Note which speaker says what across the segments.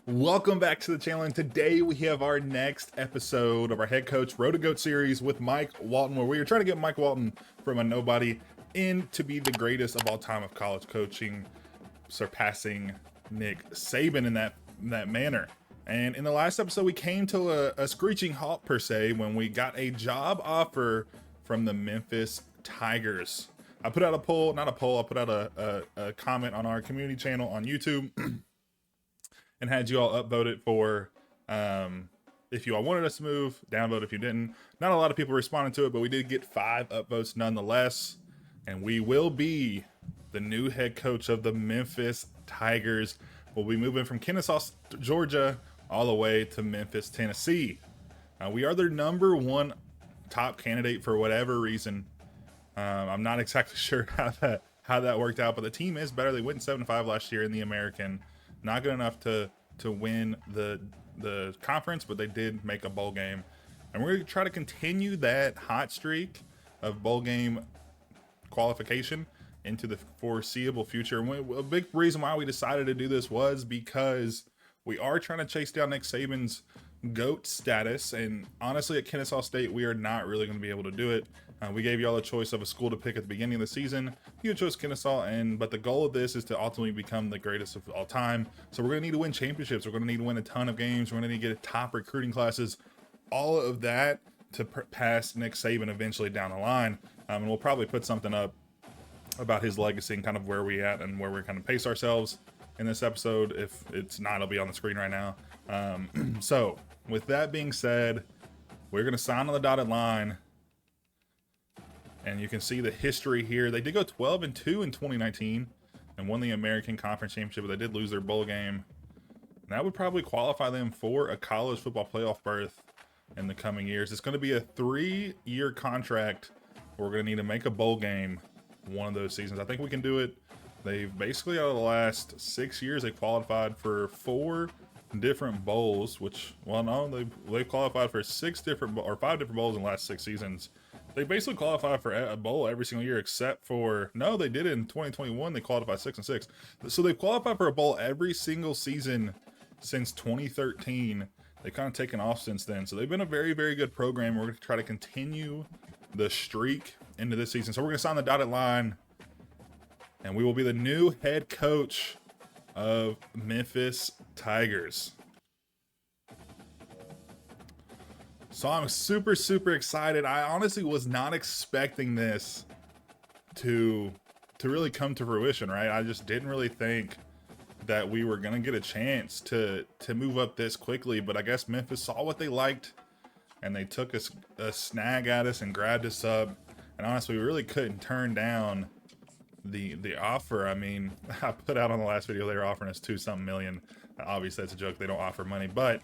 Speaker 1: Welcome back to the channel, and today we have our next episode of our head coach Road to Goat series with Mike Walton, where we are trying to get Mike Walton from a nobody in to be the greatest of all time of college coaching, surpassing Nick Saban in that manner. And in the last episode, we came to a screeching halt per se when we got a job offer from the Memphis Tigers. I put out a poll, not a poll, I put out a comment on our community channel on YouTube and had you all upvote it for if you all wanted us to move, downvote if you didn't. Not a lot of people responded to it, but we did get 5 upvotes nonetheless. And we will be the new head coach of the Memphis Tigers. We'll be moving from Kennesaw, Georgia, all the way to Memphis, Tennessee. We are their #1 top candidate for whatever reason. I'm not exactly sure how that worked out, but the team is better. They went 7-5 last year in the American. Not good enough to win the conference, but they did make a bowl game. And we're going to try to continue that hot streak of bowl game qualification into the foreseeable future. And a big reason why we decided to do this was because we are trying to chase down Nick Saban's GOAT status. And honestly, at Kennesaw State, we are not really going to be able to do it. We gave you all a choice of a school to pick at the beginning of the season. You chose Kennesaw, but the goal of this is to ultimately become the greatest of all time. So we're going to need to win championships. We're going to need to win a ton of games. We're going to need to get top recruiting classes. All of that to pass Nick Saban eventually down the line. And we'll probably put something up about his legacy and kind of where we at and where we're kind of pace ourselves in this episode. If it's not, it'll be on the screen right now. So with that being said, we're going to sign on the dotted line. And you can see the history here. They did go 12-2 in 2019 and won the American Conference Championship, but they did lose their bowl game. And that would probably qualify them for a college football playoff berth in the coming years. It's going to be a 3-year contract. We're going to need to make a bowl game one of those seasons. I think we can do it. They've basically, out of the last 6 years, they qualified for 4 different bowls, which, well, no, they've qualified for 5 different bowls in the last 6 seasons. They basically qualify for a bowl every single year, except for, no, they did it in 2021. They qualified 6-6. So they've qualified for a bowl every single season since 2013. They've kind of taken off since then. So they've been a very, very good program. We're going to try to continue the streak into this season. So we're going to sign the dotted line, and we will be the new head coach of Memphis Tigers. So I'm super, super excited. I honestly was not expecting this to really come to fruition, right? I just didn't really think that we were going to get a chance to move up this quickly. But I guess Memphis saw what they liked, and they took a snag at us and grabbed us up. And honestly, we really couldn't turn down the offer. I mean, I put out on the last video they were offering us $2-something million. Obviously, that's a joke. They don't offer money, but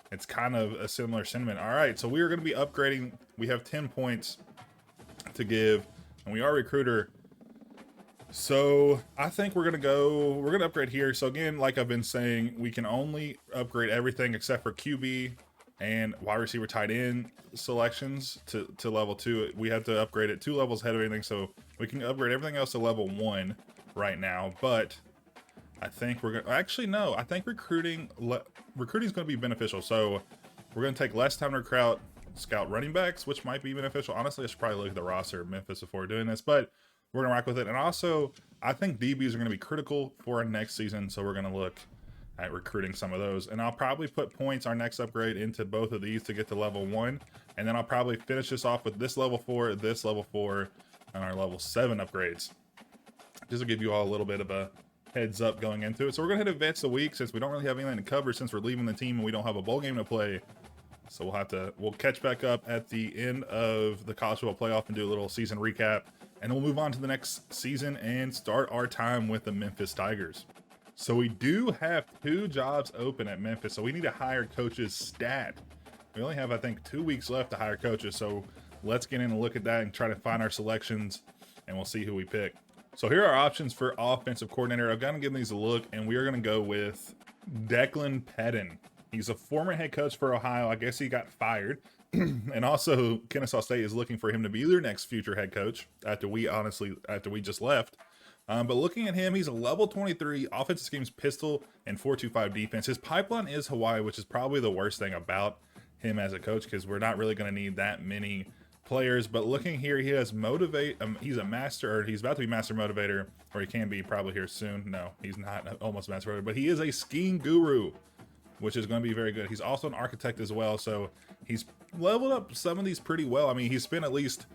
Speaker 1: it's kind of a similar sentiment. All right, so we are going to be upgrading. We have 10 points to give, and we are a recruiter. So I think we're going to upgrade here. So again, like I've been saying, we can only upgrade everything except for QB and wide receiver tight end selections to level 2. We have to upgrade it 2 levels ahead of anything. So we can upgrade everything else to level 1 right now, but I think we're gonna no. I think recruiting is going to be beneficial. So we're going to take less time to scout running backs, which might be beneficial. Honestly, I should probably look at the roster of Memphis before doing this, but we're going to rock with it. And also, I think DBs are going to be critical for our next season, so we're going to look at recruiting some of those. And I'll probably put points, our next upgrade, into both of these to get to level 1, and then I'll probably finish this off with this level 4, and our level 7 upgrades. Just to give you all a little bit of a heads up going into it. So we're gonna hit events a week since we don't really have anything to cover since we're leaving the team and we don't have a bowl game to play. So we'll catch back up at the end of the college football playoff and do a little season recap, and then we'll move on to the next season and start our time with the Memphis Tigers. So we do have 2 jobs open at Memphis, so we need to hire coaches stat. We only have, I think, 2 weeks left to hire coaches, so let's get in and look at that and try to find our selections, and we'll see who we pick. So here are our options for offensive coordinator. I've got to give these a look, and we are going to go with Declan Pedden. He's a former head coach for Ohio. I guess he got fired. And also, Kennesaw State is looking for him to be their next future head coach after we just left. But looking at him, he's a level 23 offensive schemes, pistol, and 4.25 defense. His pipeline is Hawaii, which is probably the worst thing about him as a coach, because we're not really going to need that many players. But looking here, he has motivate. He's a master, or he's about to be master motivator, or he can be probably here soon. No, he's not almost master motivator, but he is a skiing guru, which is going to be very good. He's also an architect as well, so he's leveled up some of these pretty well. I mean, he's spent at least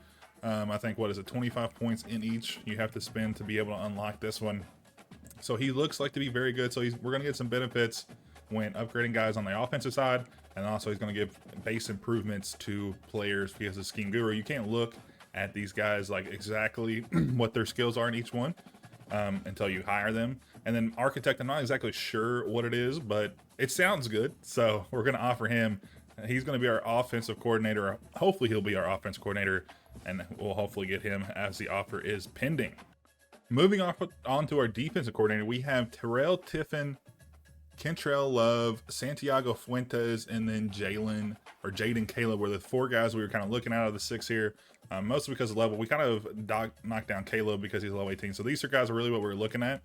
Speaker 1: I think, what is it, 25 points in each you have to spend to be able to unlock this one. So he looks like to be very good. So we're going to get some benefits when upgrading guys on the offensive side, and also he's going to give base improvements to players because of Scheme Guru. You can't look at these guys like exactly what their skills are in each one until you hire them. And then Architect, I'm not exactly sure what it is, but it sounds good. So we're going to offer him. He's going to be our offensive coordinator. Hopefully he'll be our offensive coordinator, and we'll hopefully get him as the offer is pending. Moving on to our defensive coordinator, we have Terrell Tiffin, Kentrell Love, Santiago Fuentes, and then Jaden Caleb were the four guys we were kind of looking at of the six here. Mostly because of level. We kind of knocked down Caleb because he's level 18. So these are guys are really what we're looking at.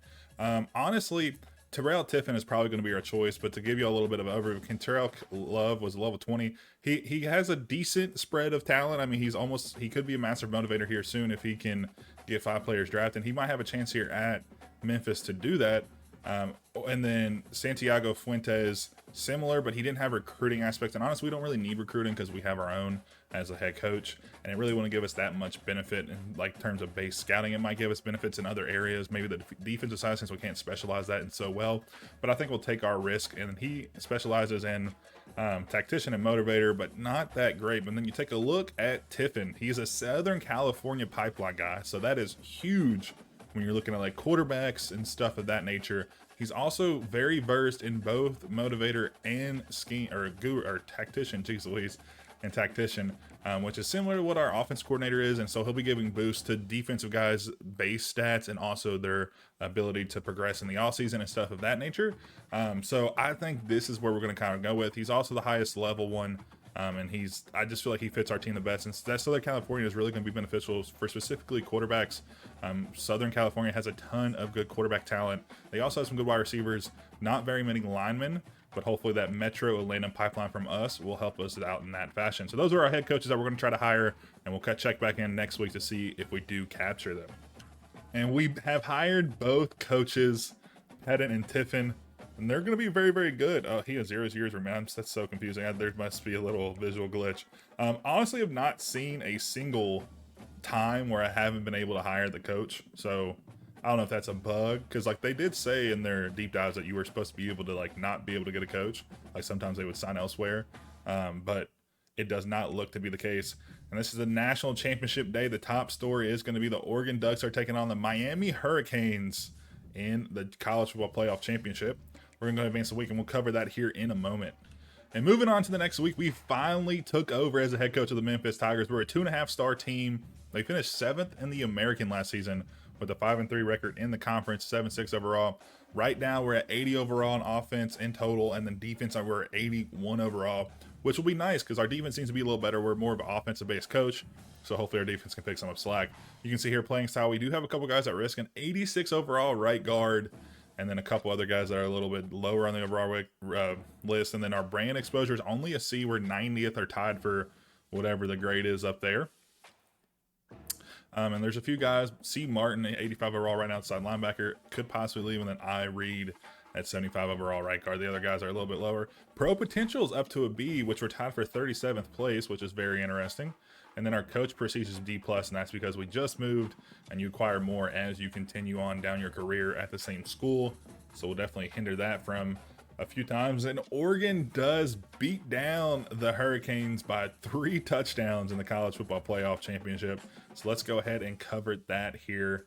Speaker 1: Honestly, Terrell Tiffin is probably going to be our choice, but to give you a little bit of an overview, Kentrell Love was level 20. He has a decent spread of talent. I mean, he could be a master motivator here soon if he can get 5 players drafted. He might have a chance here at Memphis to do that. And then Santiago Fuentes, similar, but he didn't have recruiting aspects. And honestly, we don't really need recruiting because we have our own as a head coach, and it really wouldn't give us that much benefit in like terms of base scouting. It might give us benefits in other areas, maybe the defensive side, since we can't specialize that in so well. But I think we'll take our risk, and he specializes in tactician and motivator, but not that great. But then you take a look at Tiffin. He's a Southern California pipeline guy, so that is huge when you're looking at like quarterbacks and stuff of that nature. He's also very versed in both motivator and scheme or guru or tactician, geez Louise, and tactician, which is similar to what our offense coordinator is. And so he'll be giving boosts to defensive guys' base stats and also their ability to progress in the offseason and stuff of that nature. So I think this is where we're going to kind of go with. He's also the highest level one. And I just feel like he fits our team the best. And that Southern California is really going to be beneficial for specifically quarterbacks. Southern California has a ton of good quarterback talent. They also have some good wide receivers, not very many linemen, but hopefully that Metro Atlanta pipeline from us will help us out in that fashion. So those are our head coaches that we're going to try to hire, and we'll check back in next week to see if we do capture them. And we have hired both coaches, Pettit and Tiffin, and they're going to be very, very good. Oh, he has 0 years remains. That's so confusing. There must be a little visual glitch. Honestly, I've not seen a single time where I haven't been able to hire the coach. So I don't know if that's a bug, because like they did say in their deep dives that you were supposed to be able to like not be able to get a coach. Like sometimes they would sign elsewhere, but it does not look to be the case. And this is the national championship day. The top story is going to be the Oregon Ducks are taking on the Miami Hurricanes in the college football playoff championship. We're going to advance the week, and we'll cover that here in a moment. And moving on to the next week, we finally took over as the head coach of the Memphis Tigers. We're a 2.5-star team. They finished 7th in the American last season with a 5-3 record in the conference, 7-6 overall. Right now, we're at 80 overall in offense in total, and then defense, we're at 81 overall, which will be nice because our defense seems to be a little better. We're more of an offensive-based coach, so hopefully our defense can pick some up slack. You can see here playing style, we do have a couple guys at risk, an 86 overall right guard, and then a couple other guys that are a little bit lower on the overall list. And then our brand exposure is only a C. We're 90th or tied for whatever the grade is up there. And there's a few guys. C. Martin, 85 overall right now, outside linebacker, could possibly leave. And then I. Reed at 75 overall right guard. The other guys are a little bit lower. Pro potential is up to a B, which we're tied for 37th place, which is very interesting. And then our coach prestige is D+, and that's because we just moved, and you acquire more as you continue on down your career at the same school. So we'll definitely hinder that from a few times. And Oregon does beat down the Hurricanes by 3 touchdowns in the college football playoff championship. So let's go ahead and cover that here.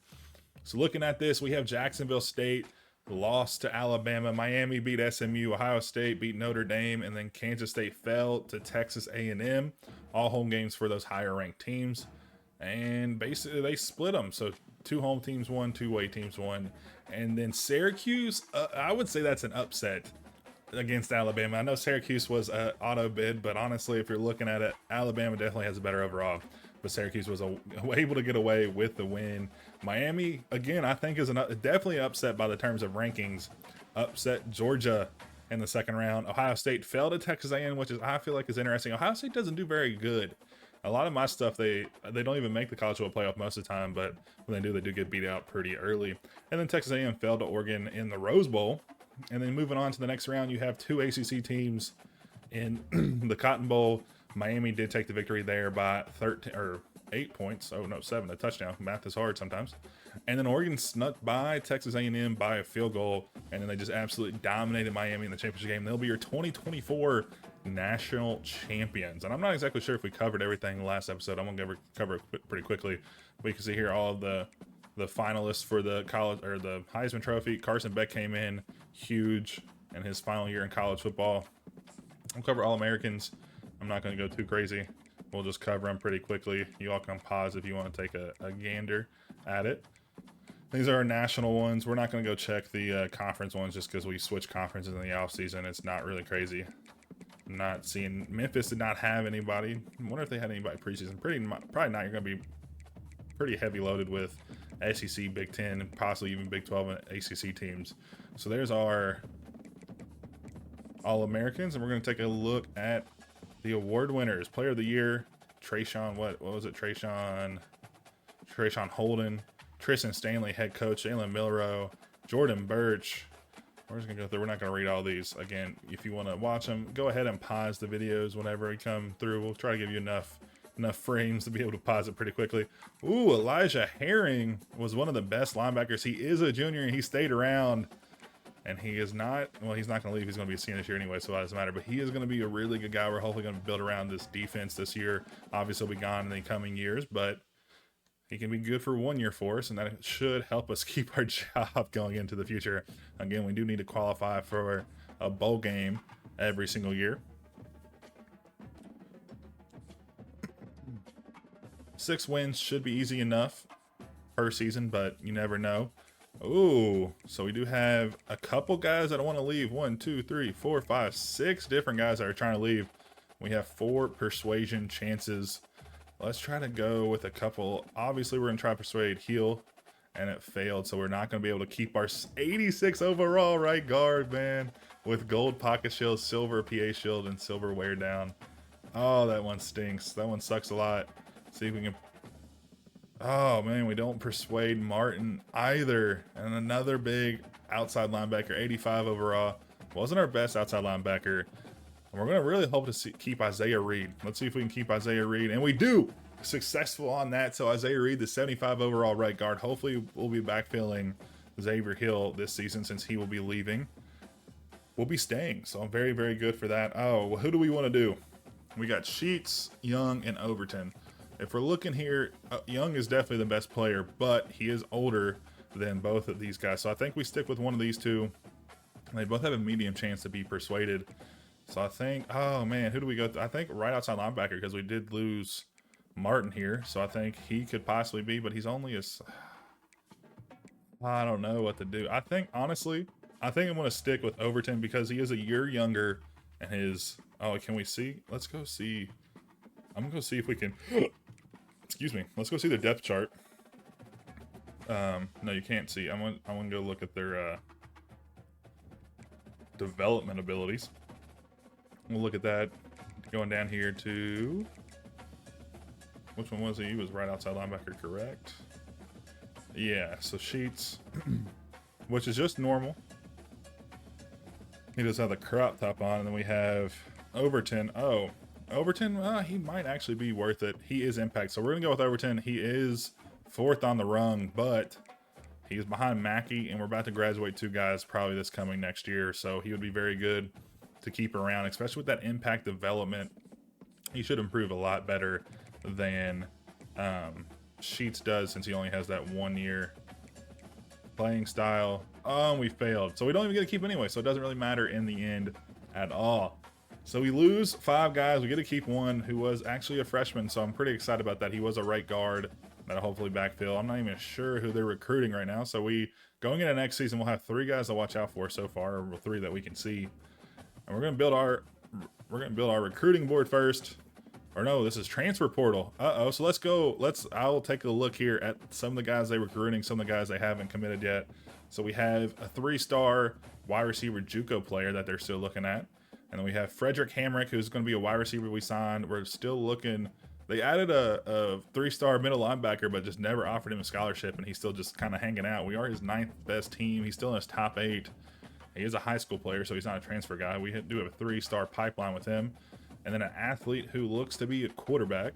Speaker 1: So looking at this, we have Jacksonville State lost to Alabama, Miami beat SMU, Ohio State beat Notre Dame, and then Kansas State fell to Texas A&M. All home games for those higher ranked teams, and basically they split them. So 2 home teams won, 2 away teams won, and then Syracuse, I would say that's an upset against Alabama. I know Syracuse was an auto bid, but honestly, if you're looking at it, Alabama definitely has a better overall. but Syracuse was able to get away with the win. Miami, again, I think is definitely upset by the terms of rankings. Upset Georgia in the second round. Ohio State fell to Texas A&M, which I feel like is interesting. Ohio State doesn't do very good. A lot of my stuff, they don't even make the college football playoff most of the time, but when they do get beat out pretty early. And then Texas A&M fell to Oregon in the Rose Bowl. And then moving on to the next round, you have two ACC teams in the Cotton Bowl. Miami did take the victory there by 13 or 8 points. Oh no, 7, a touchdown. Math is hard sometimes. And then Oregon snuck by Texas A&M by a field goal, and then they just absolutely dominated Miami in the championship game. They'll be your 2024 national champions. And I'm not exactly sure if we covered everything in the last episode. I'm gonna cover it pretty quickly. But you can see here all of the finalists for the college or the Heisman Trophy. Carson Beck came in huge in his final year in college football. I'll cover all Americans. I'm not going to go too crazy. We'll just cover them pretty quickly. You all can pause if you want to take a gander at it. These are our national ones. We're not going to go check the conference ones just because we switch conferences in the off season. It's not really crazy. I'm not seeing Memphis did not have anybody. I wonder if they had anybody preseason. Probably not. You're going to be pretty heavy loaded with SEC, Big Ten, and possibly even Big 12 and ACC teams. So there's our All-Americans, and we're going to take a look at the award winners. Player of the Year, Trayshawn, what was it? Trayshawn Holden, Tristan Stanley, head coach, Jalen Milrow, Jordan Birch. We're just going to go through. We're not going to read all these. Again, if you want to watch them, go ahead and pause the videos whenever we come through. We'll try to give you enough frames to be able to pause it pretty quickly. Ooh, Elijah Herring was one of the best linebackers. He is a junior, and he stayed around. And he is not, well, he's not going to leave. He's going to be a senior this year anyway, so it doesn't matter. But he is going to be a really good guy. We're hopefully going to build around this defense this year. Obviously, he'll be gone in the coming years, but he can be good for 1 year for us, and that should help us keep our job going into the future. Again, we do need to qualify for a bowl game every single year. 6 wins should be easy enough per season, but you never know. Ooh, so we do have a couple guys that I want to leave. 1, 2, 3, 4, 5, 6 different guys that are trying to leave. We have 4 persuasion chances. Let's try to go with a couple. Obviously, we're going to try to persuade Heel, and it failed. So we're not going to be able to keep our 86 overall right guard, man, with gold pocket shield, silver PA shield, and silver wear down. Oh, that one stinks. That one sucks a lot. See if we can. Oh man, we don't persuade Martin either. And another big outside linebacker, 85 overall. Wasn't our best outside linebacker. And we're going to really hope to keep Isaiah Reed. Let's see if we can keep Isaiah Reed. And we do! Successful on that. So Isaiah Reed, the 75 overall right guard. Hopefully we'll be backfilling Xavier Hill this season since he will be leaving. We'll be staying. So I'm very, very good for that. Oh, well, who do we want to do? We got Sheets, Young, and Overton. If we're looking here, Young is definitely the best player, but he is older than both of these guys. So I think we stick with one of these two. They both have a medium chance to be persuaded. So I think, oh man, who do we go? I think right outside linebacker, because we did lose Martin here. So I think he could possibly be, but he's only a, I don't know what to do. I think, honestly, I think I'm going to stick with Overton because he is a year younger and his, oh, can we see? Let's go see. I'm going to go see if we can. Excuse me. Let's go see their depth chart. No, you can't see. I want to go look at their development abilities. We'll look at that. Going down here to, which one was he? He was right outside linebacker, correct? Yeah. So Sheets, which is just normal. He does have the crop top on, and then we have Overton. Oh. Overton, he might actually be worth it. He is impact. So we're going to go with Overton. He is 4th on the rung, but he's behind Mackey, and we're about to graduate 2 guys probably this coming next year. So he would be very good to keep around, especially with that impact development. He should improve a lot better than Sheets does since he only has that 1 year playing style. Oh, we failed. So we don't even get to keep anyway, so it doesn't really matter in the end at all. So we lose 5 guys. We get to keep 1 who was actually a freshman, so I'm pretty excited about that. He was a right guard that'll hopefully backfill. I'm not even sure who they're recruiting right now. So going into next season, we'll have 3 guys to watch out for so far, or 3 that we can see. And we're gonna build our recruiting board first. Or no, this is transfer portal. So let's go. I'll take a look here at some of the guys they recruiting, some of the guys they haven't committed yet. So we have a 3-star wide receiver JUCO player that they're still looking at. And then we have Frederick Hamrick, who's going to be a wide receiver we signed. We're still looking. They added a 3-star middle linebacker, but just never offered him a scholarship, and he's still just kind of hanging out. We are his 9th best team. He's still in his top 8. He is a high school player, so he's not a transfer guy. We do have a 3-star pipeline with him. And then an athlete who looks to be a quarterback,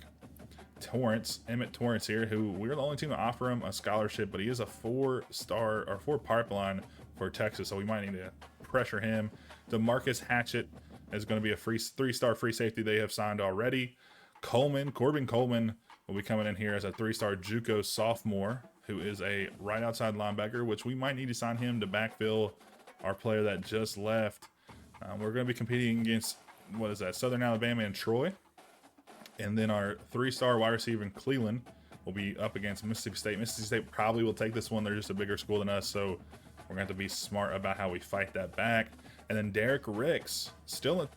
Speaker 1: Emmett Torrance here, who we're the only team to offer him a scholarship, but he is a 4-star or 4 pipeline for Texas, so we might need to pressure him. DeMarcus Hatchett is going to be a 3-star free safety they have signed already. Corbin Coleman will be coming in here as a 3-star JUCO sophomore, who is a right outside linebacker, which we might need to sign him to backfill our player that just left. We're going to be competing against, what is that, Southern Alabama and Troy. And then our 3-star wide receiver in Cleveland will be up against Mississippi State. Mississippi State probably will take this one. They're just a bigger school than us, so we're going to have to be smart about how we fight that back. And then Derek Ricks, still in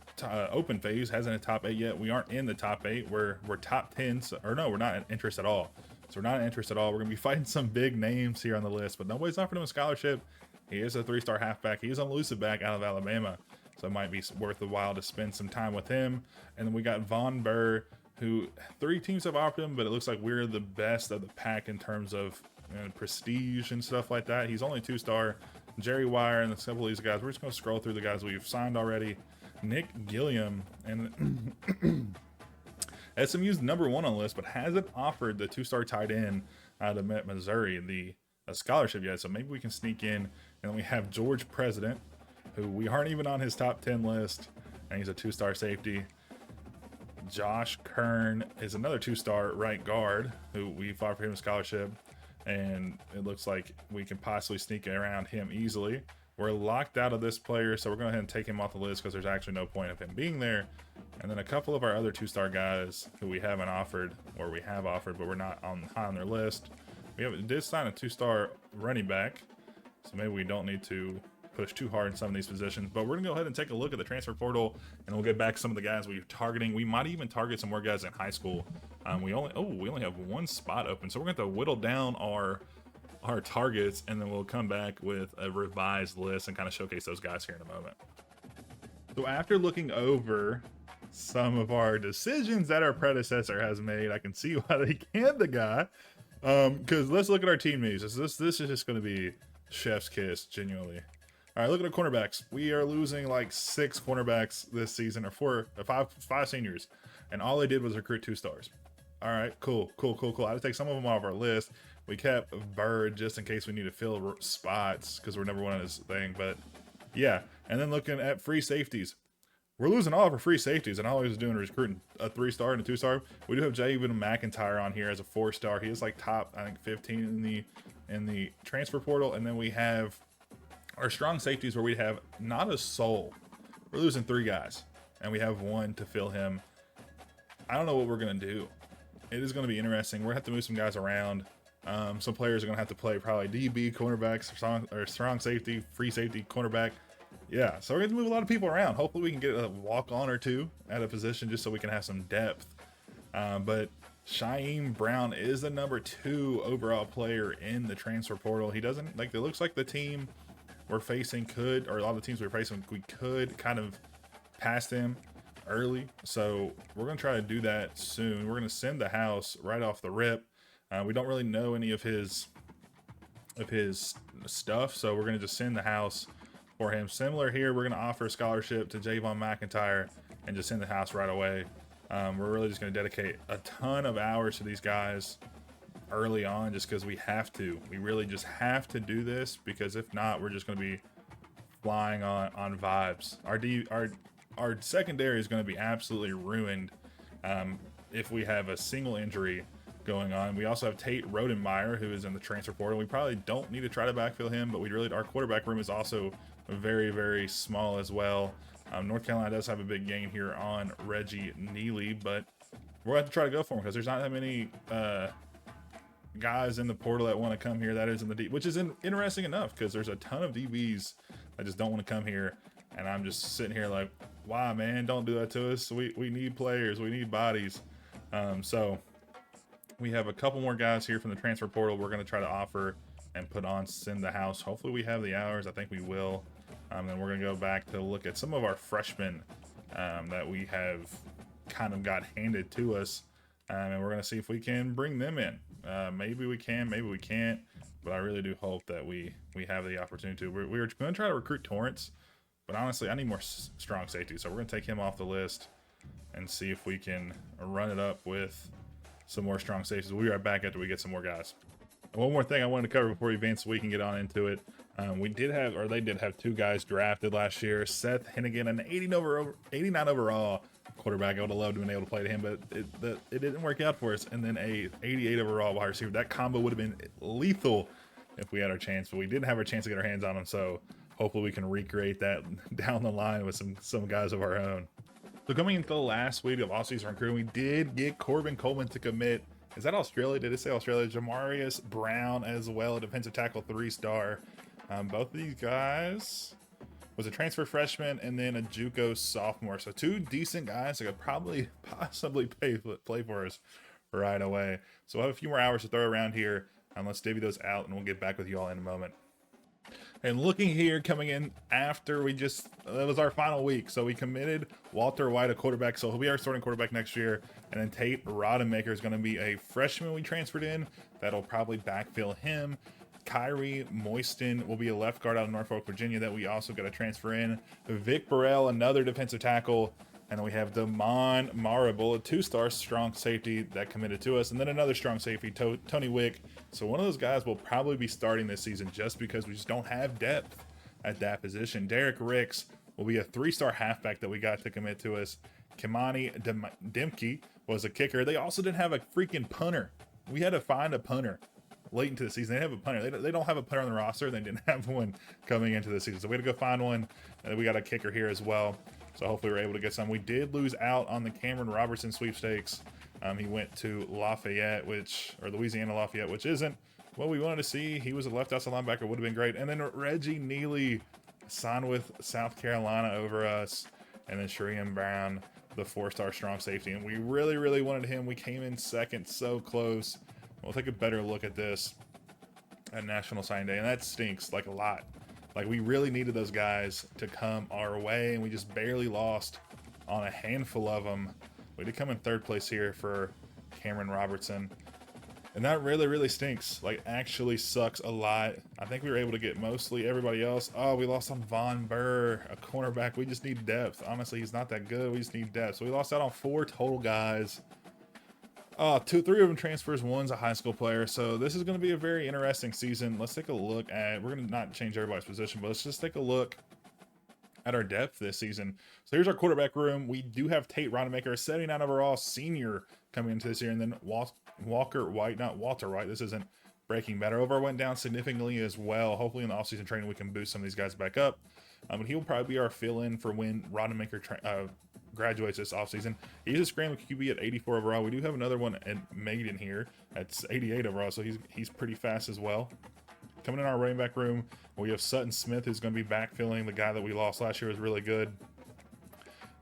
Speaker 1: open phase, hasn't hit top 8 yet. We aren't in the top 8. We're top 10, or no, we're not in interest at all. So we're not in interest at all. We're going to be fighting some big names here on the list, but nobody's offered him a scholarship. He is a 3-star halfback. He is an elusive back out of Alabama, so it might be worth a while to spend some time with him. And then we got Von Burr, who 3 teams have offered him, but it looks like we're the best of the pack in terms of prestige and stuff like that. He's only 2-star. Jerry Wire and a couple of these guys. We're just going to scroll through the guys we've signed already. Nick Gilliam, and SMU's #1 on the list, but hasn't offered the 2-star tight end out of Missouri a scholarship yet. So maybe we can sneak in. And we have George President, who we aren't even on his top 10 list, and he's a 2-star safety. Josh Kern is another 2-star right guard who we've offered him a scholarship, and it looks like we can possibly sneak around him easily. We're locked out of this player, so we're going to go ahead and take him off the list because there's actually no point of him being there. And then a couple of our other 2-star guys who we haven't offered, or we have offered, but we're not high on their list. We did sign a 2-star running back, so maybe we don't need to push too hard in some of these positions, but we're gonna go ahead and take a look at the transfer portal, and we'll get back to some of the guys we're targeting. We might even target some more guys in high school. We only have 1 spot open, so we're going to have to whittle down our targets, and then we'll come back with a revised list and kind of showcase those guys here in a moment. So after looking over some of our decisions that our predecessor has made, I can see why they canned the guy. Because let's look at our team news. This is just going to be chef's kiss, genuinely. All right, look at our cornerbacks. We are losing like 6 cornerbacks this season, or 5 seniors, and all they did was recruit 2-stars. All right, cool. I had to take some of them off our list. We kept Bird just in case we need to fill spots because we're #1 on this thing. But yeah, and then looking at free safeties, we're losing all of our free safeties, and all he was doing was recruiting a 3-star and a 2-star. We do have Javen McIntyre on here as a 4-star. He is like top, I think, 15 in the transfer portal, and then we have our strong safeties where we have not a soul. We're losing 3 guys, and we have 1 to fill him. I don't know what we're going to do. It is going to be interesting. We're going to have to move some guys around. Some players are going to have to play probably DB, cornerbacks, or strong safety, free safety, cornerback. Yeah, so we're going to move a lot of people around. Hopefully we can get a walk-on or 2 at a position just so we can have some depth. But Shaheem Brown is the #2 overall player in the transfer portal. He doesn't, like, it looks like the team we're facing could, or a lot of the teams we're facing, we could kind of pass them early. So we're going to try to do that soon. We're going to send the house right off the rip. We don't really know any of his stuff, so we're going to just send the house for him. Similar here, we're going to offer a scholarship to Javon McIntyre and just send the house right away. We're really just going to dedicate a ton of hours to these guys early on just because we have to. We really just have to do this, because if not, we're just going to be flying on vibes. Our secondary is going to be absolutely ruined if we have a single injury going on. We also have Tate Rodenmeyer, who is in the transfer portal. We probably don't need to try to backfill him, but our quarterback room is also very, very small as well. North Carolina does have a big game here on Reggie Neely, but we're going to have to try to go for him because there's not that many guys in the portal that want to come here. That is in the D, which is interesting enough because there's a ton of DBs that just don't want to come here, and I'm just sitting here like, Why, man? Don't do that to us. We need players. We need bodies. So we have a couple more guys here from the transfer portal we're going to try to offer and put on Send the House. Hopefully we have the hours. I think we will. Then we're going to go back to look at some of our freshmen that we have kind of got handed to us. And we're going to see if we can bring them in. Maybe we can, maybe we can't. But I really do hope that we have the opportunity to. We're going to try to recruit Torrance. But honestly, I need more strong safety. So we're going to take him off the list and see if we can run it up with some more strong safeties. We'll be right back after we get some more guys. One more thing I wanted to cover before we advance so we can get on into it. They did have two guys drafted last year. Seth Hennigan, an 89 overall quarterback. I would have loved to have been able to play to him, but it didn't work out for us. And then a 88 overall wide receiver. That combo would have been lethal if we had our chance, but we didn't have our chance to get our hands on him. So hopefully we can recreate that down the line with some guys of our own. So coming into the last week of offseason recruiting, we did get Corbin Coleman to commit. Is that Australia? Did it say Australia? Jamarius Brown as well, a defensive tackle 3-star. Both of these guys was a transfer freshman and then a JUCO sophomore. So two decent guys that could probably possibly play for us right away. So we'll have a few more hours to throw around here. Let's divvy those out and we'll get back with you all in a moment. And looking here, coming in after that was our final week. So we committed Walter White, a quarterback. So he'll be our starting quarterback next year. And then Tate Rodemaker is going to be a freshman we transferred in. That'll probably backfill him. Kyrie Moiston will be a left guard out of Norfolk, Virginia that we also got to transfer in. Vic Burrell, another defensive tackle. And then we have Damon Marable, a 2-star strong safety that committed to us. And then another strong safety, Tony Wick. So one of those guys will probably be starting this season just because we just don't have depth at that position. Derek Ricks will be a 3-star halfback that we got to commit to us. Kimani Demke was a kicker. They also didn't have a freaking punter. We had to find a punter late into the season. They have a punter. They don't have a punter on the roster. They didn't have one coming into the season. So we had to go find one. And we got a kicker here as well. So hopefully we're able to get some. We did lose out on the Cameron Robertson sweepstakes. He went to Louisiana Lafayette, which isn't what we wanted to see. He was a left outside linebacker, would have been great. And then Reggie Neely signed with South Carolina over us. And then Shreem Brown, the 4-star strong safety. And we really, really wanted him. We came in second, so close. We'll take a better look at this at National Signing Day. And that stinks like a lot. Like, we really needed those guys to come our way, and we just barely lost on a handful of them. We did come in 3rd place here for Cameron Robertson, and that really, really stinks. Like, actually sucks a lot. I think we were able to get mostly everybody else. Oh, we lost on Von Burr, a cornerback. We just need depth. Honestly, he's not that good. We just need depth. So we lost out on 4 total guys. 3 of them transfers, 1's a high school player. So this is going to be a very interesting season. Let's take a look at, we're going to not change everybody's position, but let's just take a look at our depth this season. So here's our quarterback room. We do have Tate Rodemaker, a 79 overall senior coming into this year. And then Walter White. This isn't Breaking Bad. Our over went down significantly as well. Hopefully in the offseason training, we can boost some of these guys back up. But he'll probably be our fill-in for when Rodemaker graduates this offseason. He's a scrambling QB at 84 overall. We do have another one at Maiden here. That's 88 overall, so he's pretty fast as well. Coming in our running back room, we have Sutton Smith, who's going to be backfilling. The guy that we lost last year was really good.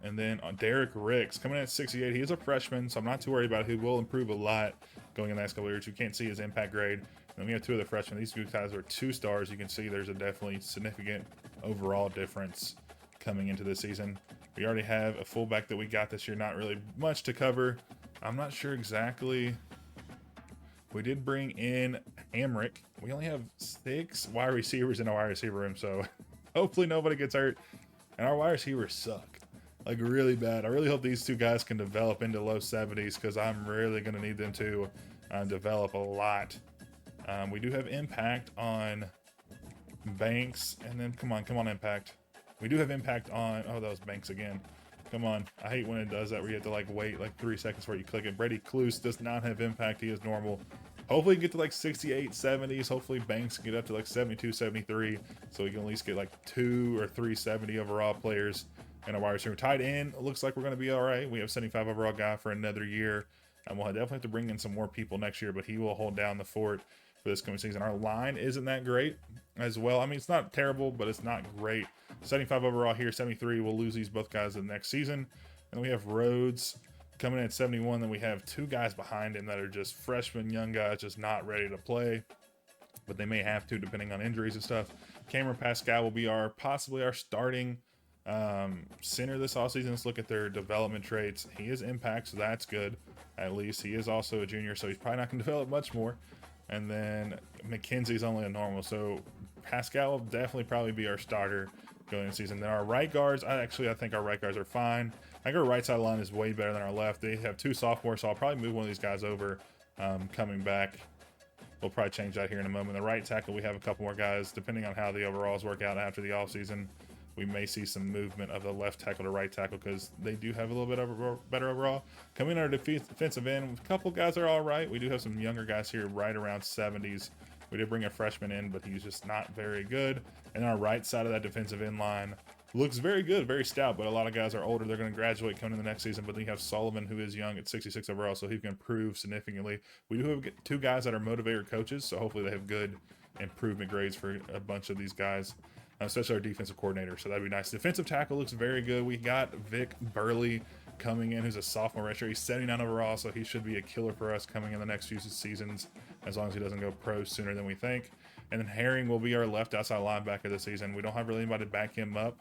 Speaker 1: And then Derek Ricks, coming in at 68. He is a freshman, so I'm not too worried about it. He will improve a lot going in the next couple of years. You can't see his impact grade. And then we have 2 of the freshmen. These 2 guys are 2-stars. You can see there's a definitely significant overall difference coming into this season. We already have a fullback that we got this year. Not really much to cover. I'm not sure exactly. We did bring in Hamrick. We only have 6 wide receivers in our wide receiver room, so hopefully nobody gets hurt. And our wide receivers suck, like really bad. I really hope these 2 guys can develop into low 70s because I'm really going to need them to develop a lot. We do have impact on Banks, and then come on, impact. We do have impact on, oh, that was Banks again. Come on. I hate when it does that where you have to like wait like 3 seconds before you click it. Brady Cluse does not have impact. He is normal. Hopefully get to like 68, 70s. Hopefully Banks can get up to like 72, 73. So we can at least get like 2 or 3 70 overall players in a wide receiver. Tight end, it looks like we're going to be all right. We have 75 overall guy for another year. And we'll definitely have to bring in some more people next year, but he will hold down the fort for this coming season. Our line isn't that great as well. I mean, it's not terrible, but it's not great. 75 overall here, 73. We'll lose these both guys the next season. And we have Rhodes coming in at 71. Then we have two guys behind him that are just freshmen, young guys, just not ready to play, but they may have to depending on injuries and stuff. Cameron Pascal will be possibly our starting center this offseason. Let's look at their development traits. He is impact, so that's good. At least he is also a junior, so he's probably not going to develop much more. And then McKenzie's only a normal, so Pascal will definitely probably be our starter going into the season. Then our right guards, I think our right guards are fine. I think our right side line is way better than our left. They have two sophomores, so I'll probably move one of these guys over coming back. We'll probably change that here in a moment. The right tackle, we have a couple more guys. Depending on how the overalls work out after the offseason, we may see some movement of the left tackle to right tackle because they do have a little bit of better overall. Coming in our defensive end, a couple guys are all right. We do have some younger guys here right around 70s. We did bring a freshman in, but he's just not very good. And our right side of that defensive end line looks very good, very stout, but a lot of guys are older. They're going to graduate coming in the next season, but then you have Sullivan, who is young at 66 overall, so he can improve significantly. We do have two guys that are motivator coaches, so hopefully they have good improvement grades for a bunch of these guys, especially our defensive coordinator, so that'd be nice. Defensive tackle looks very good. We got Vic Burley coming in, who's a sophomore redshirt. He's 79 overall, so he should be a killer for us coming in the next few seasons, as long as he doesn't go pro sooner than we think. And then Herring will be our left outside linebacker this season. We don't have really anybody to back him up.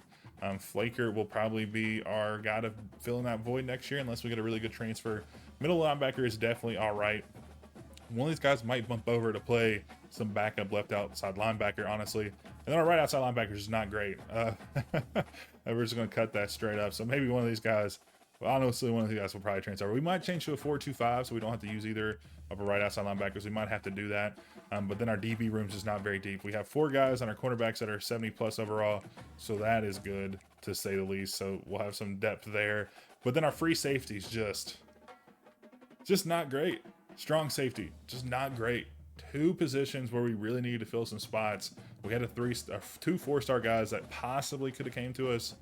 Speaker 1: Flaker will probably be our guy to fill in that void next year unless we get a really good transfer. Middle linebacker is definitely all right. One of these guys might bump over to play some backup left outside linebacker, honestly. And then our right outside linebacker is not great. We're just going to cut that straight up. So maybe one of these guys, well, honestly, one of these guys will probably transfer. We might change to a 4-2-5 so we don't have to use either of our right outside linebackers. We might have to do that. But then our DB rooms is not very deep. We have four guys on our cornerbacks that are 70 plus overall, so that is good to say the least. So we'll have some depth there. But then our free safeties just not great. Strong safety, just not great. Two positions where we really needed to fill some spots. We had two 4-star guys that possibly could have came to us,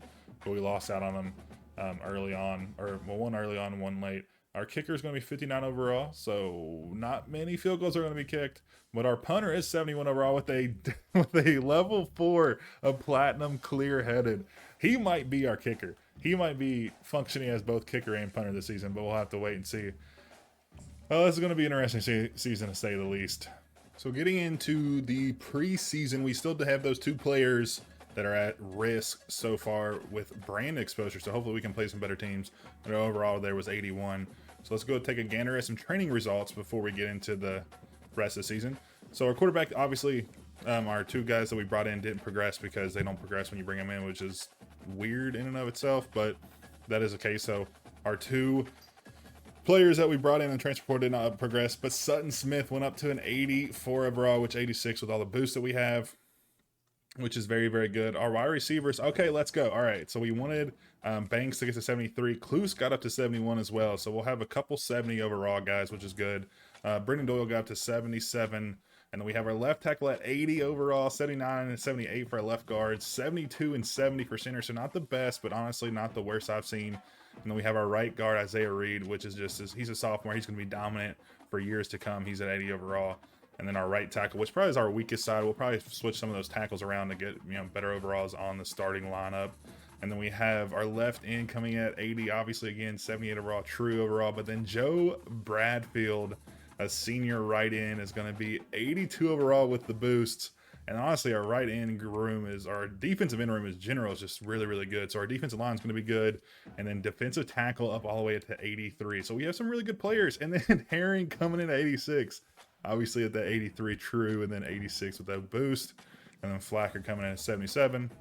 Speaker 1: but we lost out on them early on, or well, one early on and one late. Our kicker is going to be 59 overall, so not many field goals are going to be kicked. But our punter is 71 overall with a level 4 of platinum clear-headed. He might be our kicker. He might be functioning as both kicker and punter this season, but we'll have to wait and see. Well, this is going to be an interesting season to say the least. So getting into the preseason, we still have those two players that are at risk so far with brand exposure. So hopefully we can play some better teams. But overall there was 81. So let's go take a gander at some training results before we get into the rest of the season. So our quarterback, obviously, our two guys that we brought in didn't progress because they don't progress when you bring them in, which is weird in and of itself, but that is the case. So our two players that we brought in and transfer portal did not progress, but Sutton Smith went up to an 84 overall, which 86 with all the boosts that we have, which is very, very good. Our wide receivers, okay, let's go. All right, so we wanted Banks to get to 73. Kloos got up to 71 as well, so we'll have a couple 70 overall guys, which is good. Brendan Doyle got up to 77, and then we have our left tackle at 80 overall, 79 and 78 for our left guards, 72 and 70 for center, so not the best, but honestly not the worst I've seen. And then we have our right guard, Isaiah Reed, which is he's a sophomore. He's going to be dominant for years to come. He's at 80 overall. And then our right tackle, which probably is our weakest side. We'll probably switch some of those tackles around to get better overalls on the starting lineup. And then we have our left end coming at 80, obviously, again, 78 overall, true overall. But then Joe Bradfield, a senior right end, is going to be 82 overall with the boosts. And honestly, our right end room our defensive end room is just really, really good. So our defensive line is going to be good. And then defensive tackle up all the way to 83. So we have some really good players. And then Herring coming in at 86. Obviously at that 83 true, and then 86 with that boost. And then Flacker coming in at 77.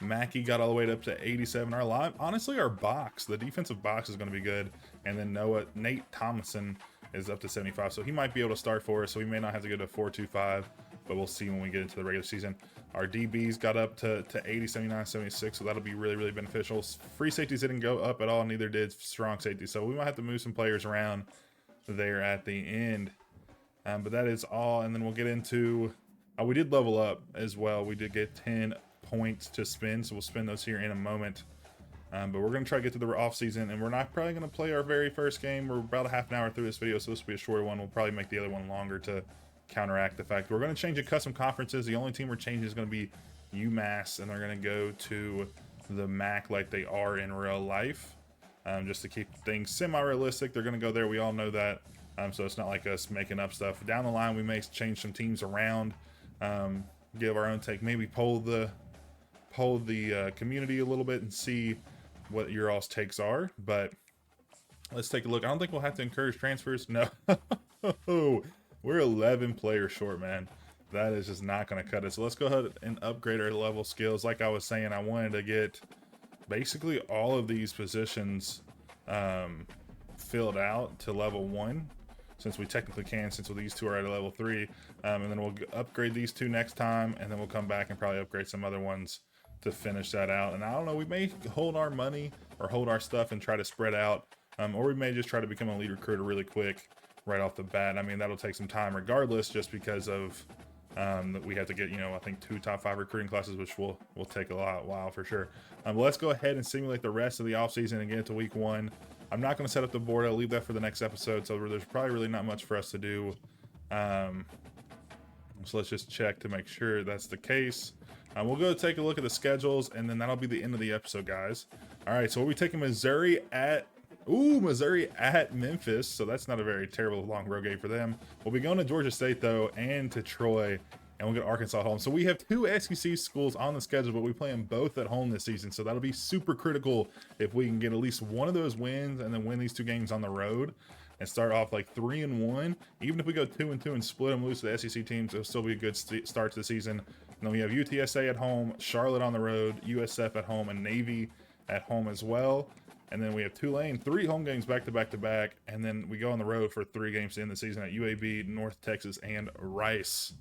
Speaker 1: Mackey got all the way up to 87. Honestly, our box, the defensive box is going to be good. And then Nate Thomason is up to 75. So he might be able to start for us. So we may not have to go to 4-2-5. But we'll see when we get into the regular season. Our DBs got up to 80, 79, 76, so that'll be really, really beneficial. Free safeties didn't go up at all, neither did strong safety. So we might have to move some players around there at the end. But that is all, and then we'll get into... we did level up as well. We did get 10 points to spend, so we'll spend those here in a moment. But we're going to try to get to the off season, and we're not probably going to play our very first game. We're about a half an hour through this video, so this will be a shorter one. We'll probably make the other one longer to counteract the fact we're going to change the custom conferences. The only team we're changing is going to be UMass, and they're going to go to the MAC like they are in real life, just to keep things semi-realistic. They're going to go there. We all know that. So it's not like us making up stuff. Down the line, we may change some teams around, give our own take, maybe poll the community a little bit and see what your all's takes are. But let's take a look. I don't think we'll have to encourage transfers. No. We're 11 players short, man. That is just not going to cut it. So let's go ahead and upgrade our level skills. Like I was saying, I wanted to get basically all of these positions filled out to level 1, since we technically can, since these two are at a level 3. And then we'll upgrade these two next time, and then we'll come back and probably upgrade some other ones to finish that out. And I don't know, we may hold our money or hold our stuff and try to spread out, or we may just try to become a lead recruiter really quick right off the bat. I mean, that'll take some time regardless, just because of that we have to get, I think 2 top 5 recruiting classes, which will take a while for sure. But let's go ahead and simulate the rest of the offseason and get into week 1. I'm not going to set up the board. I'll leave that for the next episode. So there's probably really not much for us to do. So let's just check to make sure that's the case. We'll go take a look at the schedules, and then that'll be the end of the episode, guys. All right, so we'll be taking Missouri at Memphis, so that's not a very terrible long road game for them. We'll be going to Georgia State, though, and to Troy, and we'll get Arkansas at home. So we have 2 SEC schools on the schedule, but we play them both at home this season, so that'll be super critical if we can get at least one of those wins and then win these 2 games on the road and start off like 3-1. Even if we go 2-2 and split them, lose to the SEC teams, it'll still be a good start to the season. And then we have UTSA at home, Charlotte on the road, USF at home, and Navy at home as well. And then we have Tulane, 3 home games back to back, and then we go on the road for 3 games to end the season at UAB, North Texas, and Rice.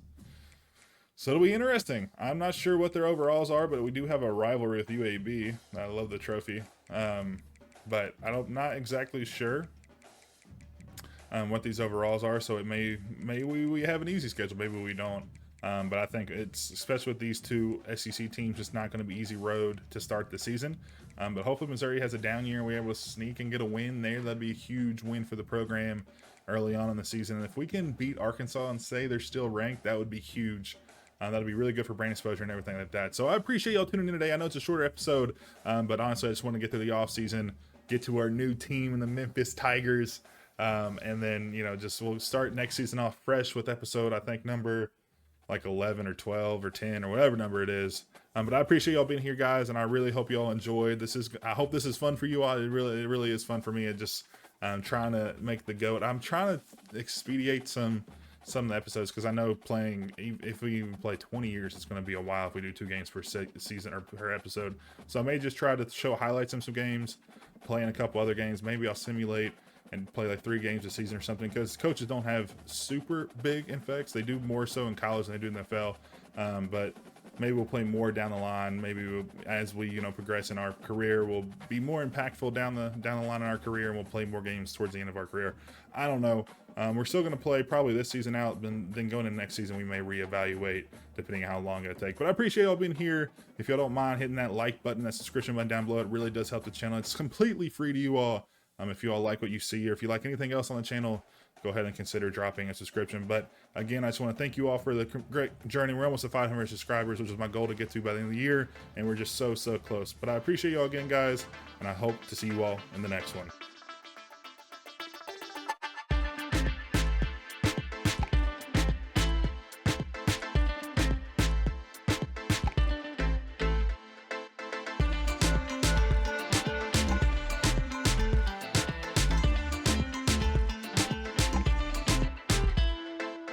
Speaker 1: So it'll be interesting. I'm not sure what their overalls are, but we do have a rivalry with UAB. I love the trophy, but not exactly sure what these overalls are. So it may we have an easy schedule, maybe we don't. But I think it's, especially with these 2 SEC teams, it's not going to be easy road to start the season. But hopefully Missouri has a down year and we're able to sneak and get a win there. That'd be a huge win for the program early on in the season. And if we can beat Arkansas and say they're still ranked, that would be huge. That'll be really good for brand exposure and everything like that. So I appreciate y'all tuning in today. I know it's a shorter episode, but honestly, I just want to get through the off season, get to our new team in the Memphis Tigers. And then, we'll start next season off fresh with episode, I think, number like 11 or 12 or 10 or whatever number it is. But I appreciate y'all being here, guys, and I really hope y'all enjoyed. I hope this is fun for you all. It really is fun for me. I'm trying to make the GOAT. I'm trying to expedite some of the episodes, because I know playing, if we even play 20 years, it's going to be a while if we do 2 games per season or per episode. So I may just try to show highlights in some games, play in a couple other games. Maybe I'll simulate and play like 3 games a season or something, because coaches don't have super big effects. They do more so in college than they do in the NFL. But maybe we'll play more down the line. Maybe as we progress in our career, we'll be more impactful down the line in our career, and we'll play more games towards the end of our career. I don't know. We're still going to play probably this season out, then going into next season we may reevaluate depending on how long it'll take. But I appreciate y'all being here. If y'all don't mind hitting that like button, that subscription button down below, it really does help the channel. It's completely free to you all. If you all like what you see, or if you like anything else on the channel, go ahead and consider dropping a subscription. But again, I just want to thank you all for the great journey. We're almost at 500 subscribers, which is my goal to get to by the end of the year, and we're just so close. But I appreciate you all again, guys, and I hope to see you all in the next one.